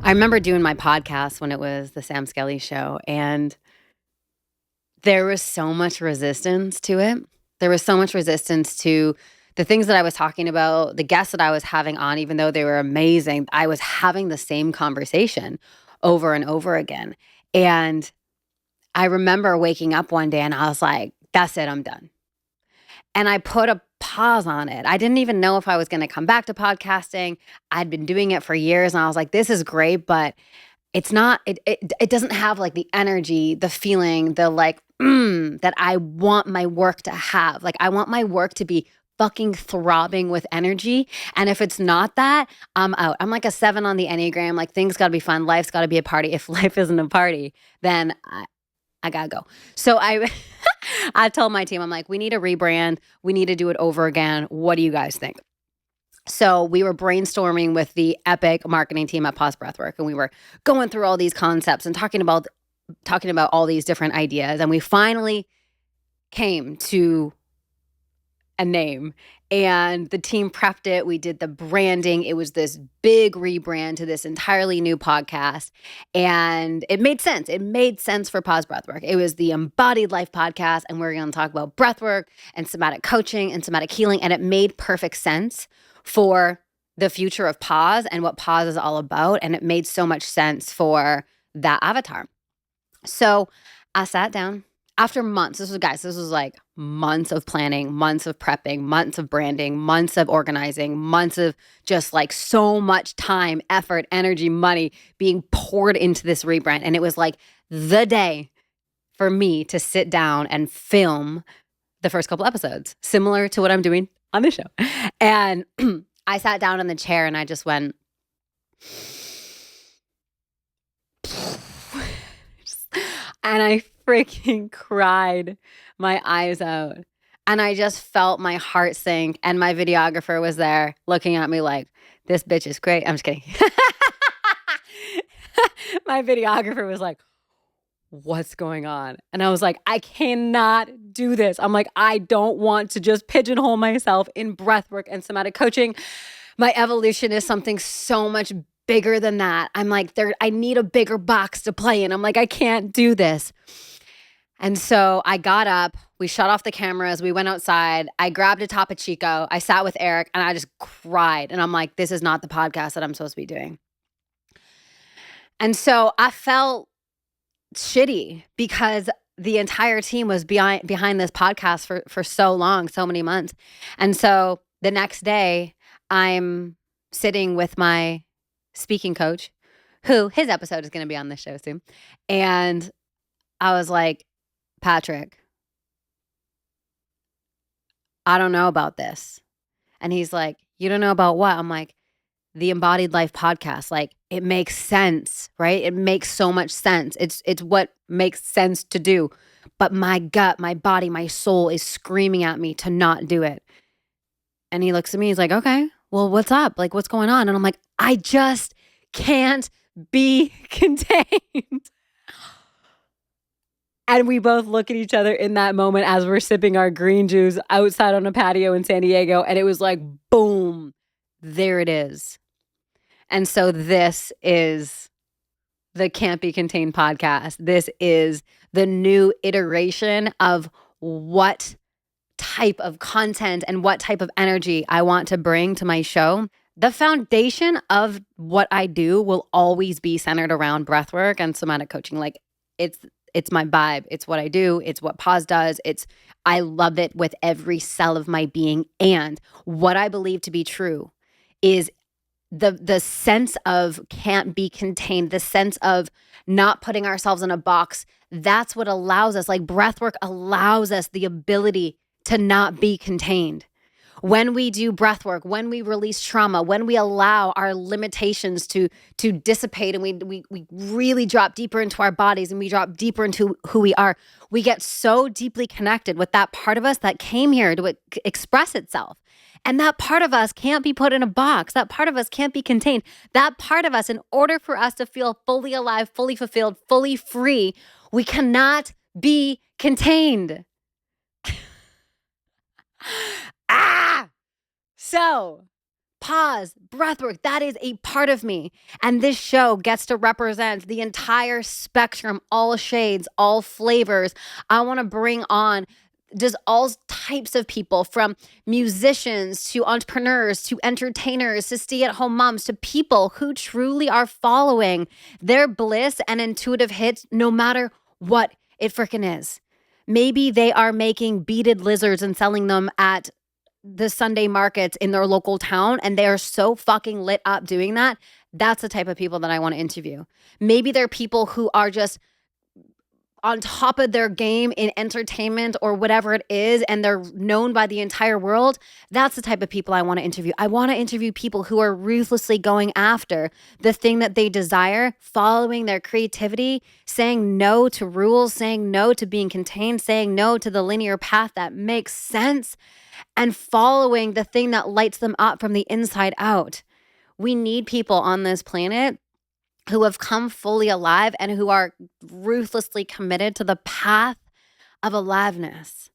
I remember doing my podcast when it was the Sam Skelly show, and there was so much resistance to it. There was so much resistance to the things that I was talking about, the guests that I was having on, even though they were amazing. I was having the same conversation over and over again. And I remember waking up one day and I was like, that's it, I'm done. And I put a pause on it. I didn't even know if I was going to come back to podcasting. I'd been doing it for years and I was like, this is great, but it's not, it doesn't have like the energy, the feeling, the like, that I want my work to have. Like, I want my work to be fucking throbbing with energy. And if it's not that, I'm out. I'm like a 7 on the Enneagram. Like, things got to be fun. Life's got to be a party. If life isn't a party, then I gotta go. So I told my team, I'm like, we need a rebrand. We need to do it over again. What do you guys think? So we were brainstorming with the epic marketing team at Pause Breathwork, and we were going through all these concepts and talking about all these different ideas. And we finally came to a name, and the team prepped it. We did the branding. It was this big rebrand to this entirely new podcast, and it made sense. It made sense for Pause Breathwork. It was the Embodied Life podcast, and we're going to talk about breathwork and somatic coaching and somatic healing, and it made perfect sense for the future of Pause and what Pause is all about, and it made so much sense for that avatar. So I sat down after months. This was like months of planning, months of prepping, months of branding, months of organizing, months of just like so much time, effort, energy, money being poured into this rebrand. And it was like the day for me to sit down and film the first couple episodes, similar to what I'm doing on this show. And I sat down in the chair and I just went, and I freaking cried my eyes out. And I just felt my heart sink. And my videographer was there looking at me like, this bitch is great. I'm just kidding. My videographer was like, what's going on? And I was like, I cannot do this. I'm like, I don't want to just pigeonhole myself in breathwork and somatic coaching. My evolution is something so much bigger than that. I'm like, I need a bigger box to play in. I'm like, I can't do this. And so I got up, we shut off the cameras, we went outside, I grabbed a Topo Chico, I sat with Eric, and I just cried. And I'm like, this is not the podcast that I'm supposed to be doing. And so I felt shitty because the entire team was behind this podcast for so long, so many months. And so the next day, I'm sitting with my speaking coach, who his episode is going to be on this show soon. And I was like, Patrick, I don't know about this. And he's like, you don't know about what? I'm like, the Embodied Life podcast. Like, it makes sense, right? It makes so much sense. It's what makes sense to do. But my gut, my body, my soul is screaming at me to not do it. And he looks at me, he's like, okay, well, what's up? Like, what's going on? And I'm like, I just can't be contained. And we both look at each other in that moment as we're sipping our green juice outside on a patio in San Diego. And it was like, boom, there it is. And so this is the Can't Be Contained podcast. This is the new iteration of what type of content and what type of energy I want to bring to my show. The foundation of what I do will always be centered around breathwork and somatic coaching. Like, it's my vibe. It's what I do. It's what Pause does. I love it with every cell of my being. And what I believe to be true is the sense of can't be contained, the sense of not putting ourselves in a box. That's what allows us, like breathwork allows us the ability to not be contained. When we do breath work, when we release trauma, when we allow our limitations to dissipate and we really drop deeper into our bodies and we drop deeper into who we are, we get so deeply connected with that part of us that came here to express itself. And that part of us can't be put in a box. That part of us can't be contained. That part of us, in order for us to feel fully alive, fully fulfilled, fully free, we cannot be contained. So, pause, breath work. That is a part of me. And this show gets to represent the entire spectrum, all shades, all flavors. I want to bring on just all types of people, from musicians to entrepreneurs to entertainers to stay-at-home moms to people who truly are following their bliss and intuitive hits no matter what it freaking is. Maybe they are making beaded lizards and selling them at the Sunday markets in their local town, and they are so fucking lit up doing that. That's the type of people that I want to interview. Maybe they're people who are just on top of their game in entertainment or whatever it is, and they're known by the entire world. That's the type of people I want to interview. I want to interview people who are ruthlessly going after the thing that they desire, following their creativity, saying no to rules, saying no to being contained, saying no to the linear path that makes sense, and following the thing that lights them up from the inside out. We need people on this planet who have come fully alive and who are ruthlessly committed to the path of aliveness.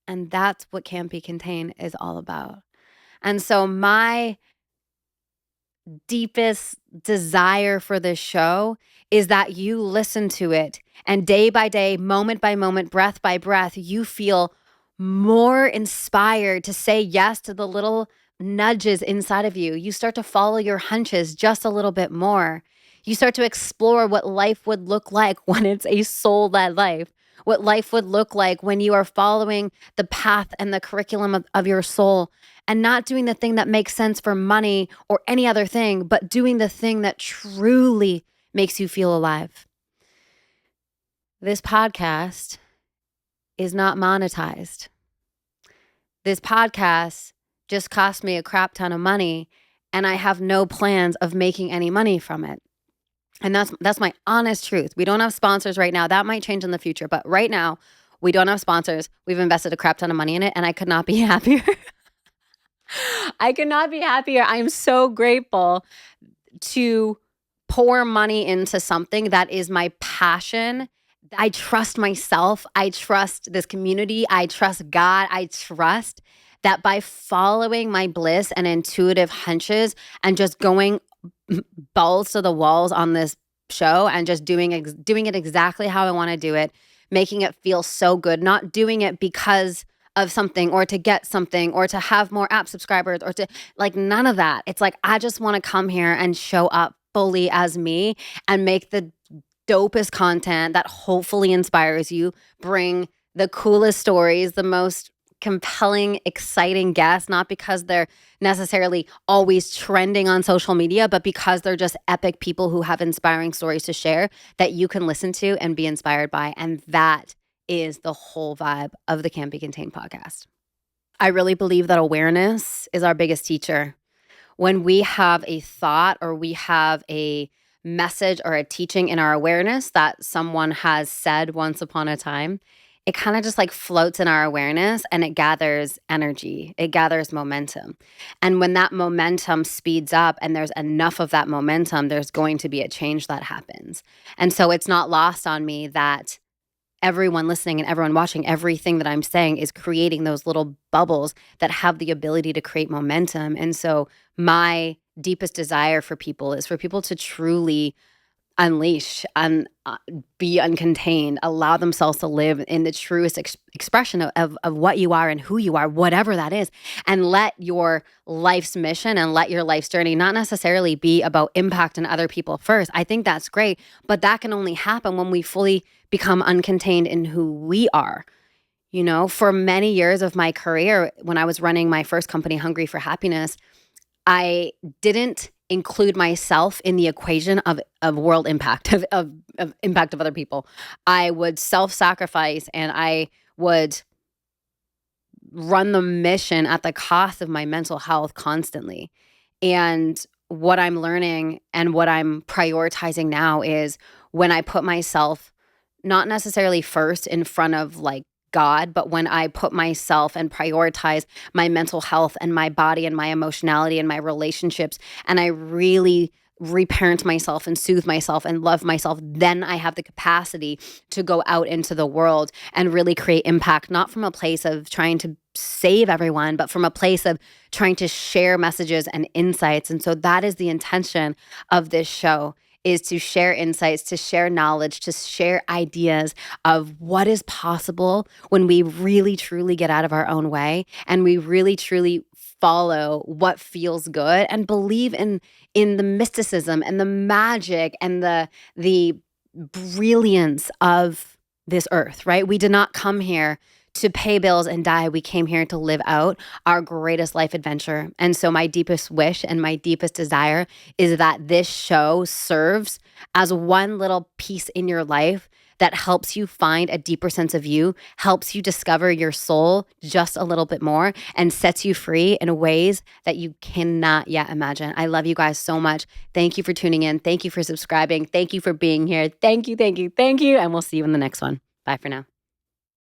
And that's what Can't Be Contained is all about. And so my deepest desire for this show is that you listen to it, and day by day, moment by moment, breath by breath, you feel more inspired to say yes to the little nudges inside of you. You start to follow your hunches just a little bit more. You start to explore what life would look like when it's a soul-led life, what life would look like when you are following the path and the curriculum of your soul, and not doing the thing that makes sense for money or any other thing, but doing the thing that truly makes you feel alive. This podcast is not monetized. This podcast just cost me a crap ton of money, and I have no plans of making any money from it. And that's my honest truth. We don't have sponsors right now. That might change in the future, but right now we don't have sponsors. We've invested a crap ton of money in it, and I could not be happier. I could not be happier. I am so grateful to pour money into something that is my passion. I trust myself. I trust this community. I trust God. I trust that by following my bliss and intuitive hunches and just going balls to the walls on this show and just doing it exactly how I want to do it, making it feel so good, not doing it because of something or to get something or to have more app subscribers or to none of that. It's like, I just want to come here and show up fully as me and make the dopest content that hopefully inspires you, bring the coolest stories, the most compelling, exciting guests, not because they're necessarily always trending on social media, but because they're just epic people who have inspiring stories to share that you can listen to and be inspired by. And that is the whole vibe of the Can't Be Contained podcast. I really believe that awareness is our biggest teacher. When we have a thought or we have a message or a teaching in our awareness that someone has said once upon a time, it kind of just floats in our awareness and it gathers energy. It gathers momentum. And when that momentum speeds up and there's enough of that momentum, there's going to be a change that happens. And so it's not lost on me that everyone listening and everyone watching, everything that I'm saying is creating those little bubbles that have the ability to create momentum. And so my deepest desire for people is for people to truly unleash and be uncontained, allow themselves to live in the truest expression of what you are and who you are, whatever that is, and let your life's mission and let your life's journey not necessarily be about impacting other people first. I think that's great, but that can only happen when we fully become uncontained in who we are. You know, for many years of my career, when I was running my first company, Hungry for Happiness, I didn't include myself in the equation of world impact, of impact of other people. I would self-sacrifice and I would run the mission at the cost of my mental health constantly. And what I'm learning and what I'm prioritizing now is when I put myself not necessarily first in front of God, but when I put myself and prioritize my mental health and my body and my emotionality and my relationships, and I really reparent myself and soothe myself and love myself, then I have the capacity to go out into the world and really create impact, not from a place of trying to save everyone, but from a place of trying to share messages and insights. And so that is the intention of this show, is to share insights, to share knowledge, to share ideas of what is possible when we really truly get out of our own way and we really truly follow what feels good and believe in the mysticism and the magic and the brilliance of this earth, right? We did not come here to pay bills and die. We came here to live out our greatest life adventure. And so my deepest wish and my deepest desire is that this show serves as one little piece in your life that helps you find a deeper sense of you, helps you discover your soul just a little bit more, and sets you free in ways that you cannot yet imagine. I love you guys so much. Thank you for tuning in. Thank you for subscribing. Thank you for being here. Thank you, thank you, thank you. And we'll see you in the next one. Bye for now.